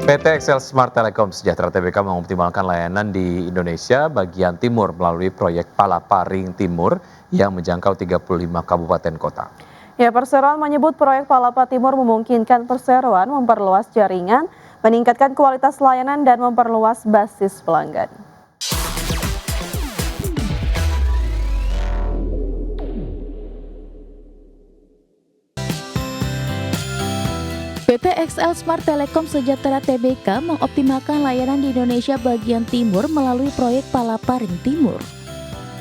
PT Excel Smart Telecom Sejahtera Tbk mengoptimalkan layanan di Indonesia bagian timur melalui proyek Palaparing Timur yang menjangkau 35 kabupaten kota. Ya, Perseroan menyebut proyek Palapa Timur memungkinkan perseroan memperluas jaringan, meningkatkan kualitas layanan dan memperluas basis pelanggan. PT XL Smart Telecom Sejahtera Tbk mengoptimalkan layanan di Indonesia bagian timur melalui proyek Palaparing Timur.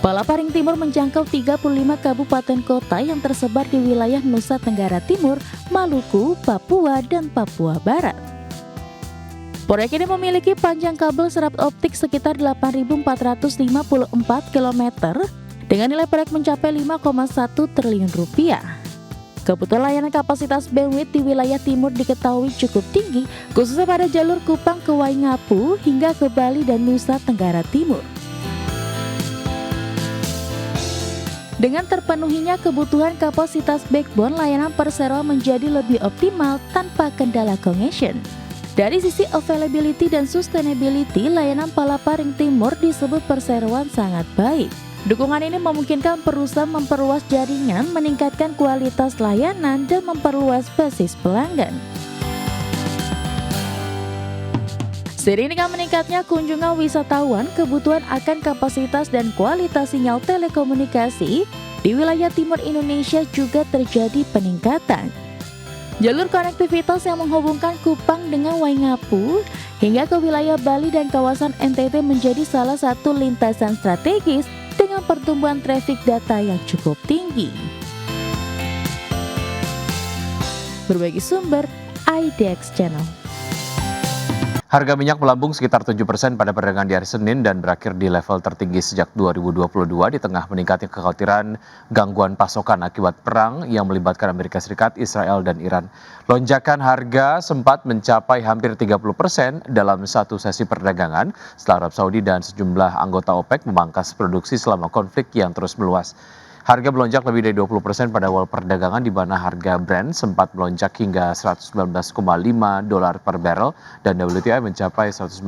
Palaparing Timur menjangkau 35 kabupaten kota yang tersebar di wilayah Nusa Tenggara Timur, Maluku, Papua, dan Papua Barat. Proyek ini memiliki panjang kabel serat optik sekitar 8.454 km dengan nilai proyek mencapai 5,1 triliun rupiah. Kebutuhan layanan kapasitas bandwidth di wilayah timur diketahui cukup tinggi, khususnya pada jalur Kupang ke Waingapu hingga ke Bali dan Nusa Tenggara Timur. Dengan terpenuhinya kebutuhan kapasitas backbone, layanan perseroan menjadi lebih optimal tanpa kendala congestion. Dari sisi availability dan sustainability, layanan Palaparing Timur disebut perseroan sangat baik. Dukungan ini memungkinkan perusahaan memperluas jaringan, meningkatkan kualitas layanan, dan memperluas basis pelanggan. Seiring dengan meningkatnya kunjungan wisatawan, kebutuhan akan kapasitas dan kualitas sinyal telekomunikasi di wilayah timur Indonesia juga terjadi peningkatan. Jalur konektivitas yang menghubungkan Kupang dengan Waingapu hingga ke wilayah Bali dan kawasan NTT menjadi salah satu lintasan strategis dengan pertumbuhan traffic data yang cukup tinggi. Berbagi sumber, IDX Channel. Harga minyak melambung sekitar 7% pada perdagangan di hari Senin dan berakhir di level tertinggi sejak 2022 di tengah meningkatnya kekhawatiran gangguan pasokan akibat perang yang melibatkan Amerika Serikat, Israel, dan Iran. Lonjakan harga sempat mencapai hampir 30% dalam satu sesi perdagangan setelah Arab Saudi dan sejumlah anggota OPEC memangkas produksi selama konflik yang terus meluas. Harga melonjak lebih dari 20% pada awal perdagangan di mana harga Brent sempat melonjak hingga $119,5 per barrel dan WTI mencapai $119,48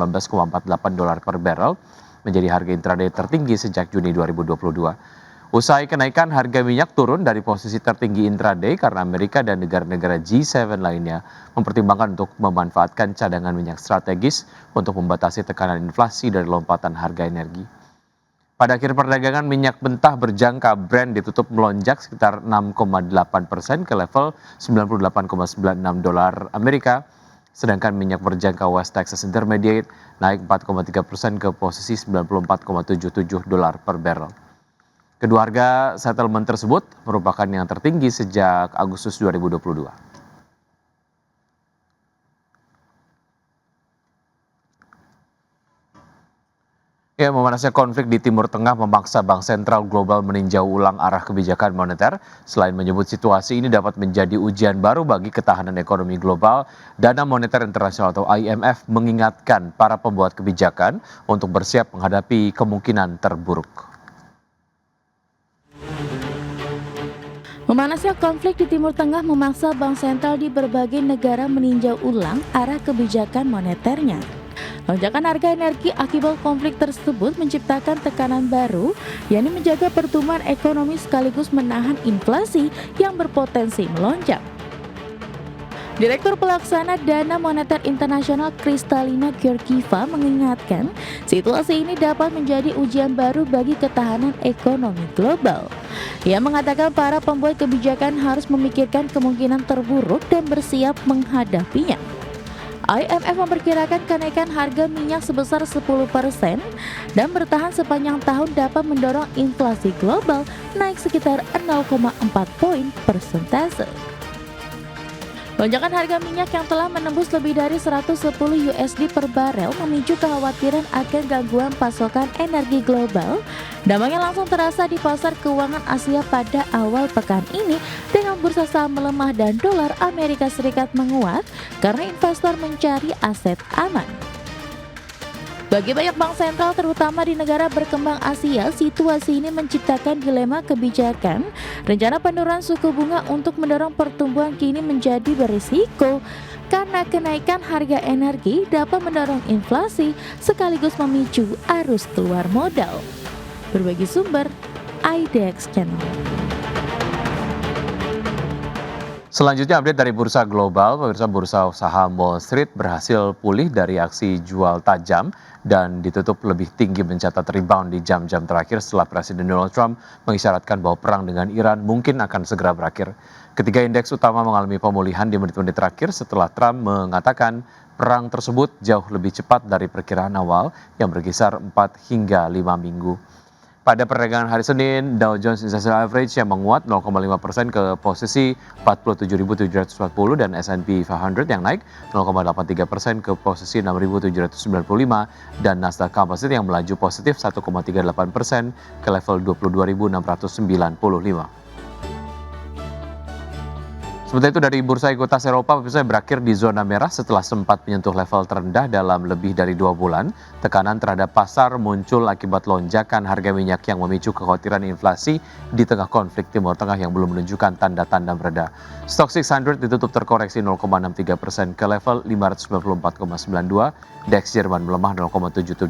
per barrel menjadi harga intraday tertinggi sejak Juni 2022. Usai kenaikan harga minyak turun dari posisi tertinggi intraday karena Amerika dan negara-negara G7 lainnya mempertimbangkan untuk memanfaatkan cadangan minyak strategis untuk membatasi tekanan inflasi dari lompatan harga energi. Pada akhir perdagangan, minyak mentah berjangka Brent ditutup melonjak sekitar 6,8% ke level $98,96 Amerika, sedangkan minyak berjangka West Texas Intermediate naik 4,3% ke posisi $94,77 per barrel. Kedua harga settlement tersebut merupakan yang tertinggi sejak Agustus 2022. Ya, memanasnya konflik di Timur Tengah memaksa Bank Sentral Global meninjau ulang arah kebijakan moneter. Selain menyebut situasi ini dapat menjadi ujian baru bagi ketahanan ekonomi global, Dana Moneter Internasional atau IMF mengingatkan para pembuat kebijakan untuk bersiap menghadapi kemungkinan terburuk. Memanasnya konflik di Timur Tengah memaksa Bank Sentral di berbagai negara meninjau ulang arah kebijakan moneternya. Lonjakan harga energi akibat konflik tersebut menciptakan tekanan baru, yakni menjaga pertumbuhan ekonomi sekaligus menahan inflasi yang berpotensi melonjak. Direktur Pelaksana Dana Moneter Internasional Kristalina Georgieva mengingatkan, situasi ini dapat menjadi ujian baru bagi ketahanan ekonomi global. Ia mengatakan para pembuat kebijakan harus memikirkan kemungkinan terburuk dan bersiap menghadapinya. IMF memperkirakan kenaikan harga minyak sebesar 10% dan bertahan sepanjang tahun dapat mendorong inflasi global naik sekitar 0,4 poin persentase. Lonjakan harga minyak yang telah menembus lebih dari 110 USD per barel memicu kekhawatiran akan gangguan pasokan energi global. Dampaknya langsung terasa di pasar keuangan Asia pada awal pekan ini dengan bursa saham melemah dan dolar Amerika Serikat menguat karena investor mencari aset aman. Bagi banyak bank sentral terutama di negara berkembang Asia, situasi ini menciptakan dilema kebijakan. Rencana penurunan suku bunga untuk mendorong pertumbuhan kini menjadi berisiko karena kenaikan harga energi dapat mendorong inflasi sekaligus memicu arus keluar modal. Berbagi sumber, IDX Channel. Selanjutnya update dari bursa global, pemirsa bursa saham Wall Street berhasil pulih dari aksi jual tajam dan ditutup lebih tinggi mencatat rebound di jam-jam terakhir setelah Presiden Donald Trump mengisyaratkan bahwa perang dengan Iran mungkin akan segera berakhir. Ketiga indeks utama mengalami pemulihan di menit-menit terakhir setelah Trump mengatakan perang tersebut jauh lebih cepat dari perkiraan awal yang berkisar 4 hingga 5 minggu. Pada perdagangan hari Senin, Dow Jones Industrial Average yang menguat 0,5% ke posisi 47.740 dan S&P 500 yang naik 0,83% ke posisi 6.795 dan Nasdaq Composite yang melaju positif 1,38% ke level 22.695. Sementara itu dari bursa ekuitas Eropa berakhir di zona merah setelah sempat menyentuh level terendah dalam lebih dari 2 bulan. Tekanan terhadap pasar muncul akibat lonjakan harga minyak yang memicu kekhawatiran inflasi di tengah konflik Timur Tengah yang belum menunjukkan tanda-tanda mereda. Stoxx 600 ditutup terkoreksi 0,63% ke level 594,92. DAX Jerman melemah 0,77%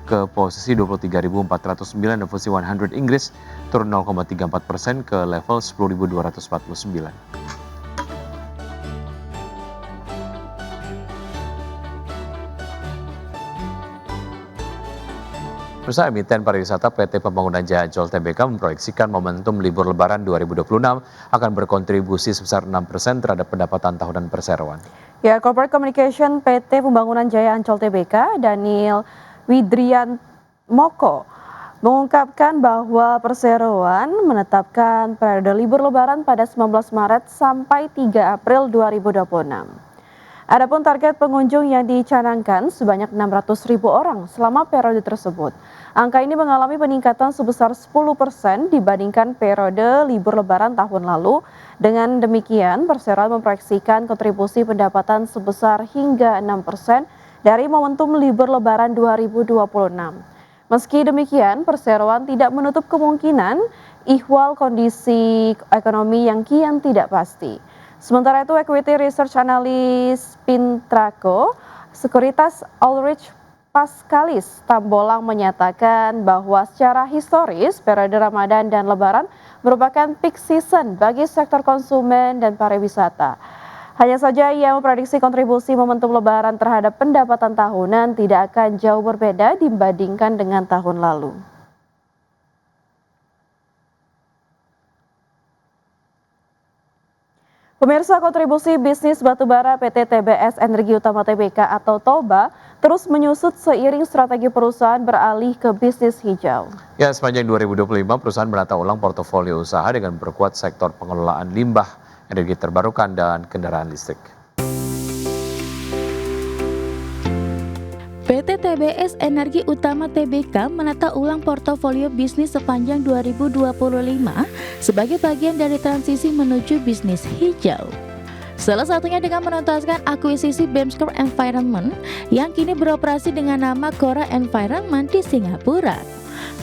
ke posisi 23.409 dan FTSE 100 Inggris turun 0,34% ke level 10.249. Perusahaan emiten pariwisata PT Pembangunan Jaya Ancol Tbk memproyeksikan momentum libur Lebaran 2026 akan berkontribusi sebesar 6% terhadap pendapatan tahunan perseroan. Ya, Corporate Communication PT Pembangunan Jaya Ancol Tbk, Daniel Widrian Moko, mengungkapkan bahwa perseroan menetapkan periode libur Lebaran pada 19 Maret sampai 3 April 2026. Adapun target pengunjung yang dicanangkan sebanyak 600.000 orang selama periode tersebut. Angka ini mengalami peningkatan sebesar 10% dibandingkan periode libur Lebaran tahun lalu. Dengan demikian, perseroan memproyeksikan kontribusi pendapatan sebesar hingga 6% dari momentum libur Lebaran 2026. Meski demikian, perseroan tidak menutup kemungkinan ihwal kondisi ekonomi yang kian tidak pasti. Sementara itu, Equity Research Analyst Pintraco Sekuritas Ulrich Pascalis Tambolang menyatakan bahwa secara historis periode Ramadan dan Lebaran merupakan peak season bagi sektor konsumen dan pariwisata. Hanya saja ia memprediksi kontribusi momentum Lebaran terhadap pendapatan tahunan tidak akan jauh berbeda dibandingkan dengan tahun lalu. Pemirsa, kontribusi bisnis batubara PT TBS Energi Utama Tbk atau TOBA terus menyusut seiring strategi perusahaan beralih ke bisnis hijau. Ya, sepanjang 2025 perusahaan menata ulang portofolio usaha dengan memperkuat sektor pengelolaan limbah, energi terbarukan, dan kendaraan listrik. PT TBS Energi Utama Tbk menata ulang portofolio bisnis sepanjang 2025 sebagai bagian dari transisi menuju bisnis hijau. Salah satunya dengan menuntaskan akuisisi Bemscore Environment yang kini beroperasi dengan nama Cora Environment di Singapura.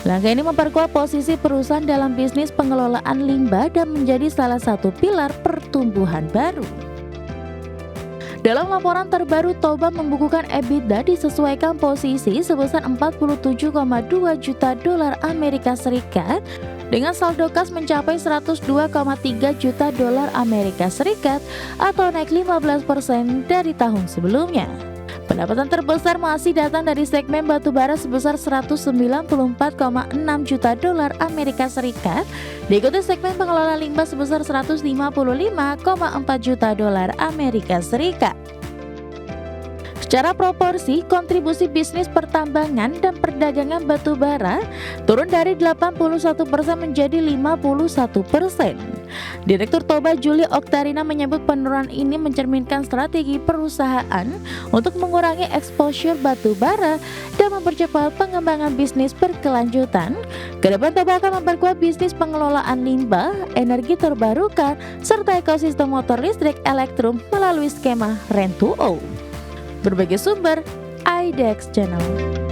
Langkah ini memperkuat posisi perusahaan dalam bisnis pengelolaan limbah dan menjadi salah satu pilar pertumbuhan baru. Dalam laporan terbaru, TOBA membukukan EBITDA disesuaikan posisi sebesar 47,2 juta dolar Amerika Serikat dengan saldo kas mencapai 102,3 juta dolar Amerika Serikat atau naik 15% dari tahun sebelumnya. Pendapatan terbesar masih datang dari segmen batubara sebesar 194,6 juta dolar Amerika Serikat, diikuti segmen pengelola limbah sebesar 155,4 juta dolar Amerika Serikat. Secara proporsi, kontribusi bisnis pertambangan dan perdagangan batubara turun dari 81% menjadi 51%. Direktur TOBA Julie Oktarina menyebut penurunan ini mencerminkan strategi perusahaan untuk mengurangi exposure batubara dan mempercepat pengembangan bisnis berkelanjutan. Kedepan TOBA akan memperkuat bisnis pengelolaan limbah, energi terbarukan, serta ekosistem motor listrik Elektrum melalui skema Rent to Own. Berbagai sumber, IDX Channel.